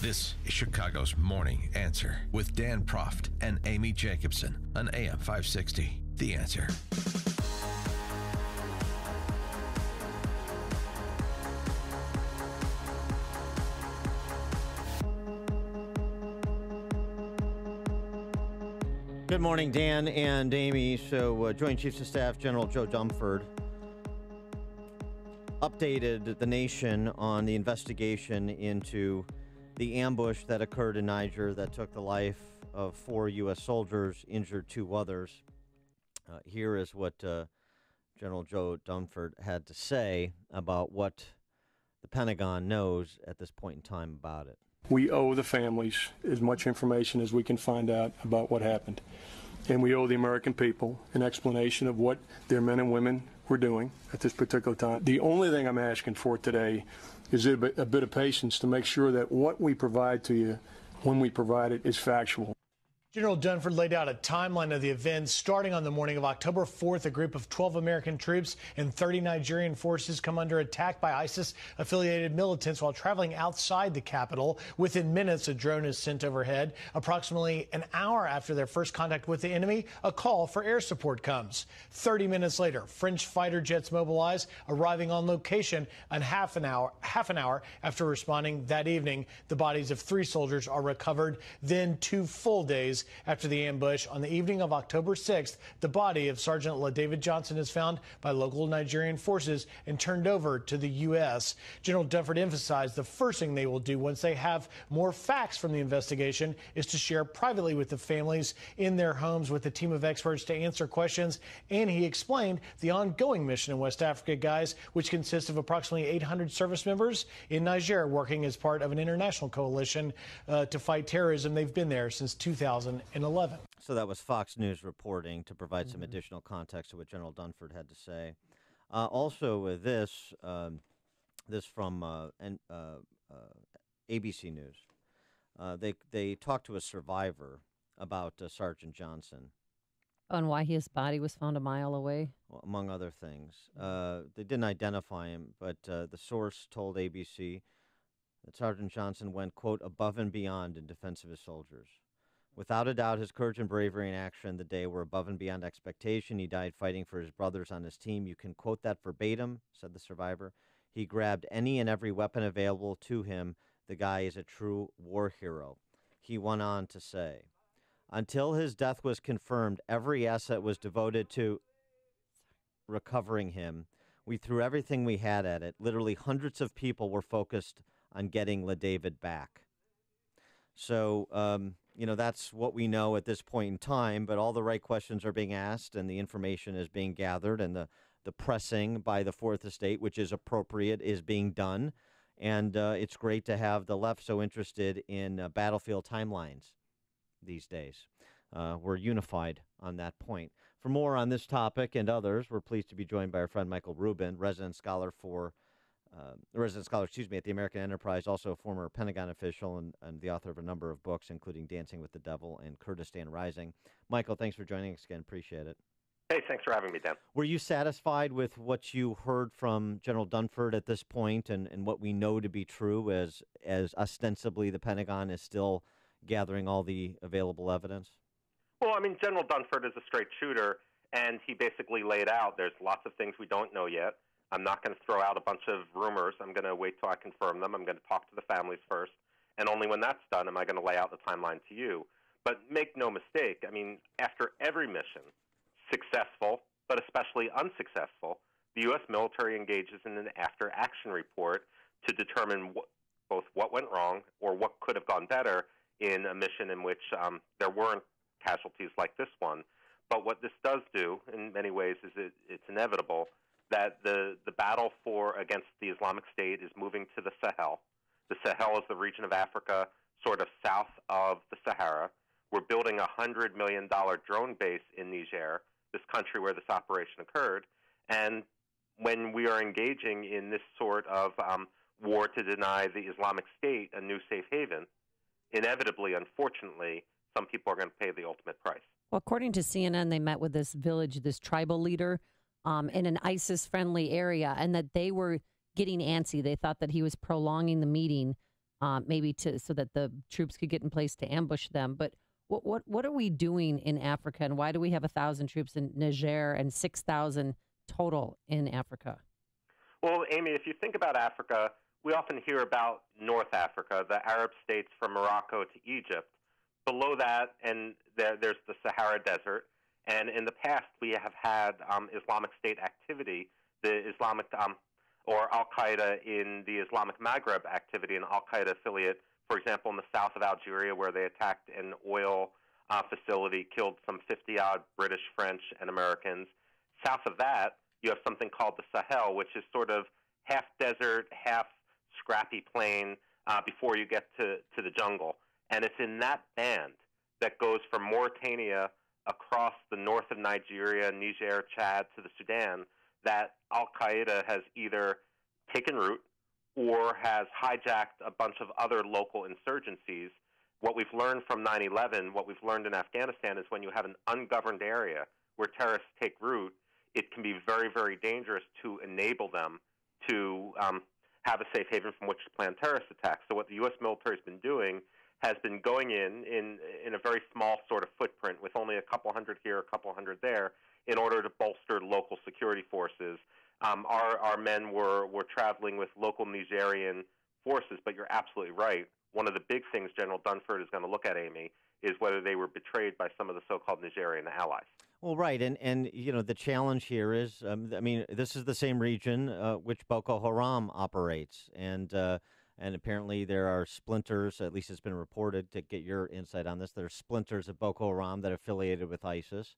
This is Chicago's Morning Answer with Dan Proft and Amy Jacobson on AM 560. The Answer. Good morning, Dan and Amy. So, Joint Chiefs of Staff General Joe Dunford updated the nation on the investigation into the ambush that occurred in Niger that took the life of 4 U.S. soldiers, injured 2 others. Here is what General Joe Dunford had to say about what the Pentagon knows at this point in time about it. We owe the families as much information as we can find out about what happened. And we owe the American people an explanation of what their men and women were doing at this particular time. The only thing I'm asking for today is a bit of patience to make sure that what we provide to you when we provide it is factual. General Dunford laid out a timeline of the events. Starting on the morning of October 4th, a group of 12 American troops and 30 Nigerian forces come under attack by ISIS-affiliated militants while traveling outside the capital. Within minutes, a drone is sent overhead. Approximately an hour after their first contact with the enemy, a call for air support comes. 30 minutes later, French fighter jets mobilize, arriving on location and half an hour after responding that evening. The bodies of 3 soldiers are recovered. Then 2 full days after the ambush, on the evening of October 6th, the body of Sergeant LaDavid Johnson is found by local Nigerian forces and turned over to the U.S. General Dunford emphasized the first thing they will do once they have more facts from the investigation is to share privately with the families in their homes with a team of experts to answer questions. And he explained the ongoing mission in West Africa, guys, which consists of approximately 800 service members in Niger working as part of an international coalition to fight terrorism. They've been there since 2011. So that was Fox News reporting to provide some additional context to what General Dunford had to say. Also, this from ABC News. They talked to a survivor about Sergeant Johnson. And why his body was found a mile away? Well, among other things. They didn't identify him, but the source told ABC that Sergeant Johnson went, quote, above and beyond in defense of his soldiers. Without a doubt, his courage and bravery in action the day were above and beyond expectation. He died fighting for his brothers on his team. You can quote that verbatim, said the survivor. He grabbed any and every weapon available to him. The guy is a true war hero. He went on to say, until his death was confirmed, every asset was devoted to recovering him. We threw everything we had at it. Literally hundreds of people were focused on getting LaDavid back. So, that's what we know at this point in time, but all the right questions are being asked and the information is being gathered and the pressing by the Fourth Estate, which is appropriate, is being done. And it's great to have the left so interested in battlefield timelines these days. We're unified on that point. For more on this topic and others, we're pleased to be joined by our friend Michael Rubin, resident scholar at the American Enterprise, also a former Pentagon official and the author of a number of books, including Dancing with the Devil and Kurdistan Rising. Michael, thanks for joining us again. Appreciate it. Hey, thanks for having me, Dan. Were you satisfied with what you heard from General Dunford at this point and what we know to be true as ostensibly the Pentagon is still gathering all the available evidence? Well, General Dunford is a straight shooter, and he basically laid out there's lots of things we don't know yet. I'm not going to throw out a bunch of rumors. I'm going to wait till I confirm them. I'm going to talk to the families first. And only when that's done am I going to lay out the timeline to you. But make no mistake, after every mission, successful, but especially unsuccessful, the U.S. military engages in an after-action report to determine both what went wrong or what could have gone better in a mission in which there weren't casualties like this one. But what this does do, in many ways, is it's inevitable that the battle against the Islamic State is moving to the Sahel. The Sahel is the region of Africa sort of south of the Sahara. We're building a $100 million drone base in Niger, this country where this operation occurred. And when we are engaging in this sort of war to deny the Islamic State a new safe haven, inevitably, unfortunately, some people are going to pay the ultimate price. Well, according to CNN, they met with this tribal leader in an ISIS-friendly area, and that they were getting antsy. They thought that he was prolonging the meeting maybe so that the troops could get in place to ambush them. But what are we doing in Africa, and why do we have 1,000 troops in Niger and 6,000 total in Africa? Well, Amy, if you think about Africa, we often hear about North Africa, the Arab states from Morocco to Egypt. Below that, and there's the Sahara Desert. And in the past, we have had Islamic State activity, the Islamic or Al-Qaeda in the Islamic Maghreb activity, an Al-Qaeda affiliate, for example, in the south of Algeria, where they attacked an oil facility, killed some 50-odd British, French, and Americans. South of that, you have something called the Sahel, which is sort of half desert, half scrappy plain before you get to the jungle. And it's in that band that goes from Mauritania across the north of Nigeria, Niger, Chad, to the Sudan, that Al-Qaeda has either taken root or has hijacked a bunch of other local insurgencies. What we've learned from 9/11, what we've learned in Afghanistan, is when you have an ungoverned area where terrorists take root, it can be very, very dangerous to enable them to have a safe haven from which to plan terrorist attacks. So what the U.S. military has been doing has been going in a very small sort of footprint with only a couple hundred here, a couple hundred there, in order to bolster local security forces. Our men were traveling with local Nigerian forces, but you're absolutely right. One of the big things General Dunford is going to look at, Amy, is whether they were betrayed by some of the so-called Nigerian allies. Well, right, and the challenge here is, this is the same region which Boko Haram operates, and apparently there are splinters, at least it's been reported, to get your insight on this, there are splinters of Boko Haram that are affiliated with ISIS.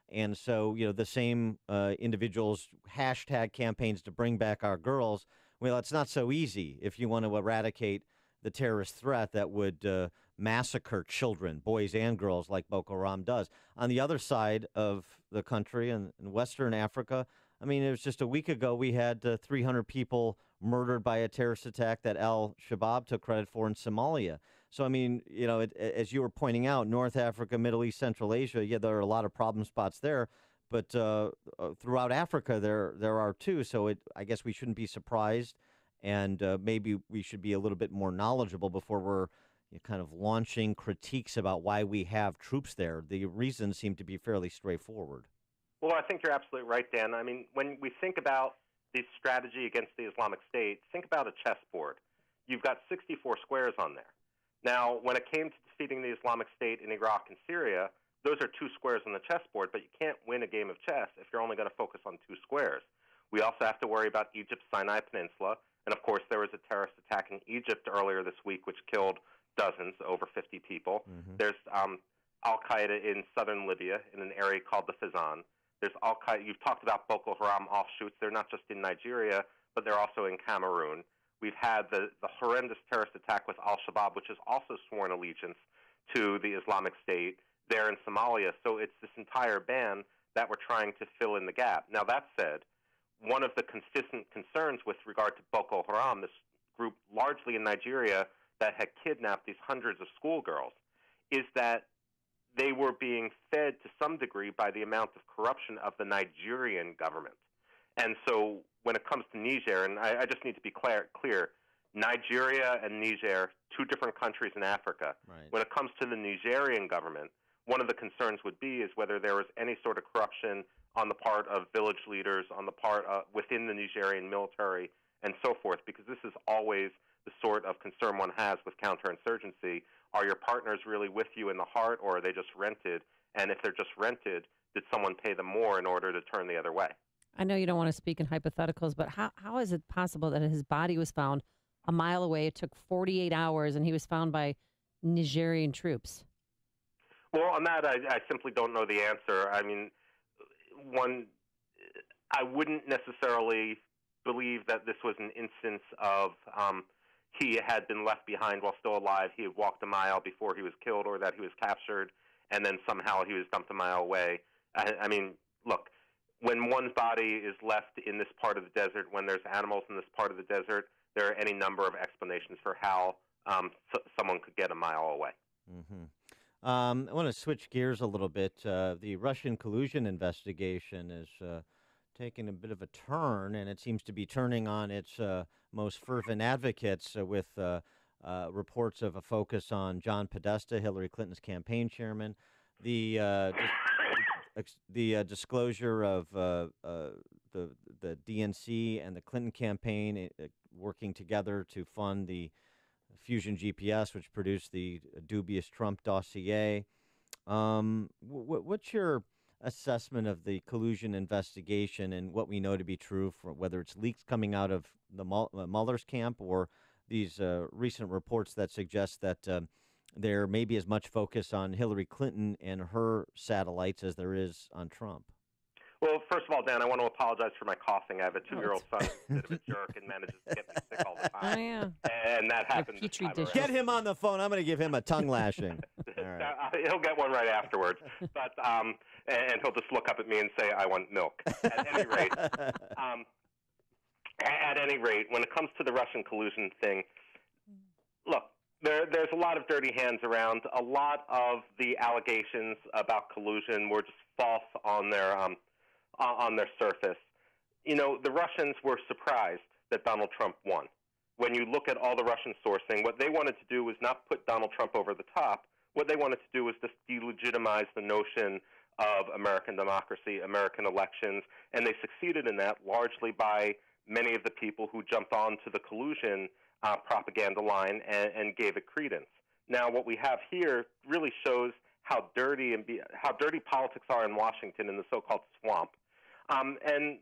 And so, the same individuals hashtag campaigns to bring back our girls. Well, it's not so easy if you want to eradicate the terrorist threat that would massacre children, boys and girls, like Boko Haram does. On the other side of the country, in Western Africa, it was just a week ago we had 300 people murdered by a terrorist attack that al-Shabaab took credit for in Somalia. So, as you were pointing out, North Africa, Middle East, Central Asia, there are a lot of problem spots there. But throughout Africa, there are too. So I guess we shouldn't be surprised. And maybe we should be a little bit more knowledgeable before we're kind of launching critiques about why we have troops there. The reasons seem to be fairly straightforward. Well, I think you're absolutely right, Dan. When we think about the strategy against the Islamic State, think about a chessboard. You've got 64 squares on there. Now, when it came to defeating the Islamic State in Iraq and Syria, those are 2 squares on the chessboard, but you can't win a game of chess if you're only going to focus on 2 squares. We also have to worry about Egypt's Sinai Peninsula, and of course there was a terrorist attack in Egypt earlier this week which killed dozens, over 50 people. Mm-hmm. There's Al-Qaeda in southern Libya in an area called the Fezzan. There's Al-Qaeda. You've talked about Boko Haram offshoots. They're not just in Nigeria, but they're also in Cameroon. We've had the horrendous terrorist attack with al-Shabaab, which has also sworn allegiance to the Islamic State there in Somalia. So it's this entire band that we're trying to fill in the gap. Now, that said, one of the consistent concerns with regard to Boko Haram, this group largely in Nigeria that had kidnapped these hundreds of schoolgirls, is that they were being fed to some degree by the amount of corruption of the Nigerian government. And so when it comes to Niger, and I just need to be clear, Nigeria and Niger, 2 different countries in Africa. Right. When it comes to the Nigerian government, one of the concerns would be is whether there was any sort of corruption on the part of village leaders, on the part within the Nigerian military, and so forth, because this is always the sort of concern one has with counterinsurgency. Are your partners really with you in the heart, or are they just rented? And if they're just rented, did someone pay them more in order to turn the other way? I know you don't want to speak in hypotheticals, but how is it possible that his body was found a mile away? It took 48 hours, and he was found by Nigerian troops. Well, on that, I simply don't know the answer. I wouldn't necessarily believe that this was an instance of he had been left behind while still alive. He had walked a mile before he was killed, or that he was captured, and then somehow he was dumped a mile away. Look, when one's body is left in this part of the desert, when there's animals in this part of the desert, there are any number of explanations for how someone could get a mile away. Mm-hmm. I want to switch gears a little bit. The Russian collusion investigation is taking a bit of a turn, and it seems to be turning on its most fervent advocates with reports of a focus on John Podesta, Hillary Clinton's campaign chairman, the disclosure of the DNC and the Clinton campaign working together to fund the Fusion GPS, which produced the dubious Trump dossier. What's your assessment of the collusion investigation and what we know to be true, for whether it's leaks coming out of the Mueller's camp or these recent reports that suggest that there may be as much focus on Hillary Clinton and her satellites as there is on Trump? Well, first of all, Dan, I want to apologize for my coughing. I have a 2-year-old son who's a bit of a jerk and manages to get me sick all the time. Oh, yeah. And that happens this time around. Get him on the phone. I'm going to give him a tongue lashing. All right. He'll get one right afterwards. But and he'll just look up at me and say, "I want milk." At any rate, when it comes to the Russian collusion thing, look, there's a lot of dirty hands around. A lot of the allegations about collusion were just false on their surface. You know, the Russians were surprised that Donald Trump won. When you look at all the Russian sourcing, what they wanted to do was not put Donald Trump over the top. What they wanted to do was just delegitimize the notion of American democracy, American elections, and they succeeded in that largely by many of the people who jumped onto the collusion propaganda line and gave it credence. Now, what we have here really shows how dirty politics are in Washington in the so-called swamp. And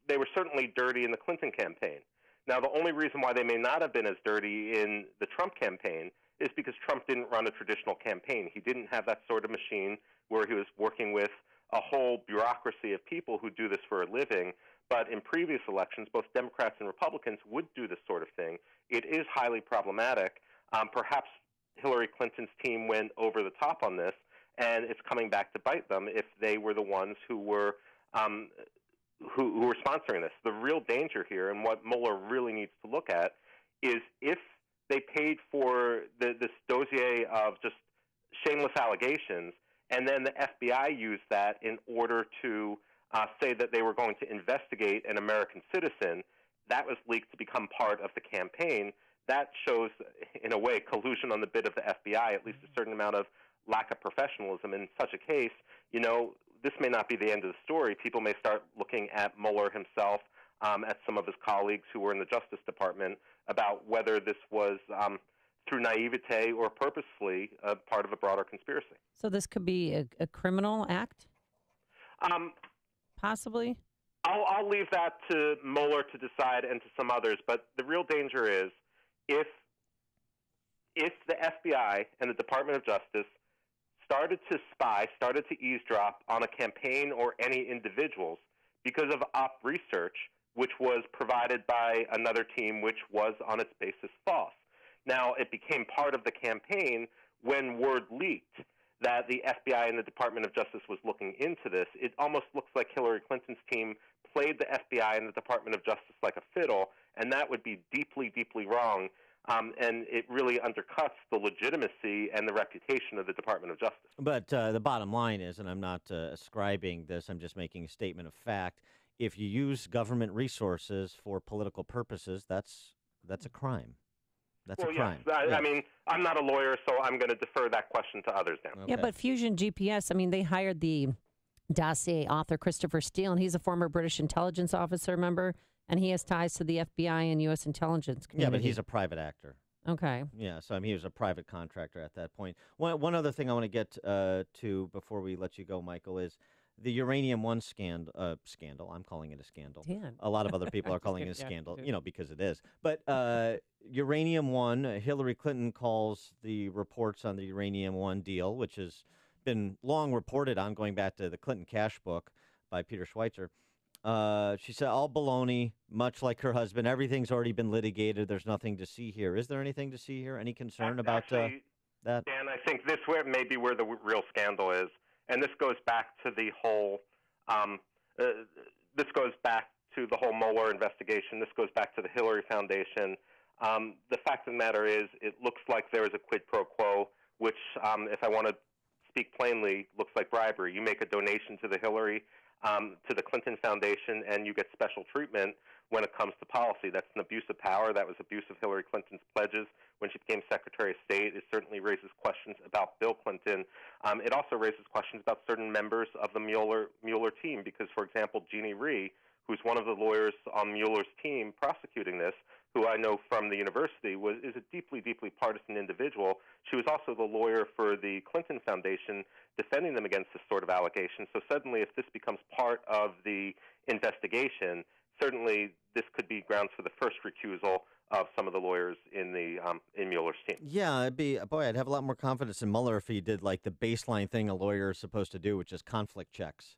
they were certainly dirty in the Clinton campaign. Now, the only reason why they may not have been as dirty in the Trump campaign is because Trump didn't run a traditional campaign. He didn't have that sort of machine where he was working with a whole bureaucracy of people who do this for a living. But in previous elections, both Democrats and Republicans would do this sort of thing. It is highly problematic. Perhaps Hillary Clinton's team went over the top on this, and it's coming back to bite them if they were the ones who were sponsoring this. The real danger here, and what Mueller really needs to look at, is if they paid for this dossier of just shameless allegations, and then the FBI used that in order to say that they were going to investigate an American citizen, that was leaked to become part of the campaign. That shows, in a way, collusion on the bit of the FBI, at least a certain amount of lack of professionalism. In such a case, you know, this may not be the end of the story. People may start looking at Mueller himself, at some of his colleagues who were in the Justice Department, about whether this was through naivete or purposefully part of a broader conspiracy. So this could be a criminal act? Possibly? I'll leave that to Mueller to decide and to some others, but the real danger is if the FBI and the Department of Justice started to spy, started to eavesdrop on a campaign or any individuals because of op research, which was provided by another team, which was on its basis false. Now, it became part of the campaign when word leaked that the FBI and the Department of Justice was looking into this. It almost looks like Hillary Clinton's team played the FBI and the Department of Justice like a fiddle, and that would be deeply, deeply wrong. And it really undercuts the legitimacy and the reputation of the Department of Justice. But the bottom line is, and I'm not ascribing this, I'm just making a statement of fact, if you use government resources for political purposes, that's a crime. That's a crime. Yes. I mean, I'm not a lawyer, so I'm going to defer that question to others now. Okay. Yeah, but Fusion GPS, I mean, they hired the dossier author Christopher Steele, and he's a former British intelligence officer, remember? And he has ties to the FBI and U.S. intelligence community. Yeah, but he's a private actor. Okay. Yeah, so I mean, he was a private contractor at that point. One other thing I want to get to before we let you go, Michael, is the Uranium One scandal. I'm calling it a scandal. Dan. A lot of other people are calling it a scandal, you know, because it is. But Uranium One, Hillary Clinton calls the reports on the Uranium One deal, which has been long reported on, going back to the Clinton Cash book by Peter Schweitzer. She said, all baloney, much like her husband. Everything's already been litigated. There's nothing to see here. Is there anything to see here? Any concern about that? Dan, I think this may be where the real scandal is. And this goes back to the whole Mueller investigation. This goes back to the Hillary Foundation. The fact of the matter is, it looks like there is a quid pro quo, which, if I want to speak plainly, looks like bribery. You make a donation to the Clinton Foundation, and you get special treatment. when it comes to policy. That's an abuse of power. That was abuse of Hillary Clinton's pledges when she became Secretary of State. It certainly raises questions about Bill Clinton. It also raises questions about certain members of the Mueller team because, for example, Jeannie Rhee, who's one of the lawyers on Mueller's team prosecuting this, who I know from the university, is a deeply, deeply partisan individual. She was also the lawyer for the Clinton Foundation defending them against this sort of allegation. So suddenly, if this becomes part of the investigation, certainly this could be grounds for the first recusal of some of the lawyers in Mueller's team. Yeah, I'd have a lot more confidence in Mueller if he did like the baseline thing a lawyer is supposed to do, which is conflict checks.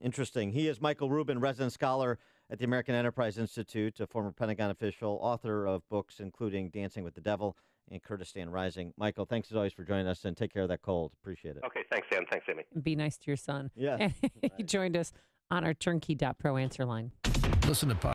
Interesting. He is Michael Rubin, resident scholar at the American Enterprise Institute, a former Pentagon official, author of books including Dancing with the Devil and Kurdistan Rising. Michael, thanks as always for joining us, and take care of that cold. Appreciate it. Okay, thanks, Dan. Thanks, Amy. Be nice to your son. Yeah. He joined us on our turnkey.pro answer line. Listen to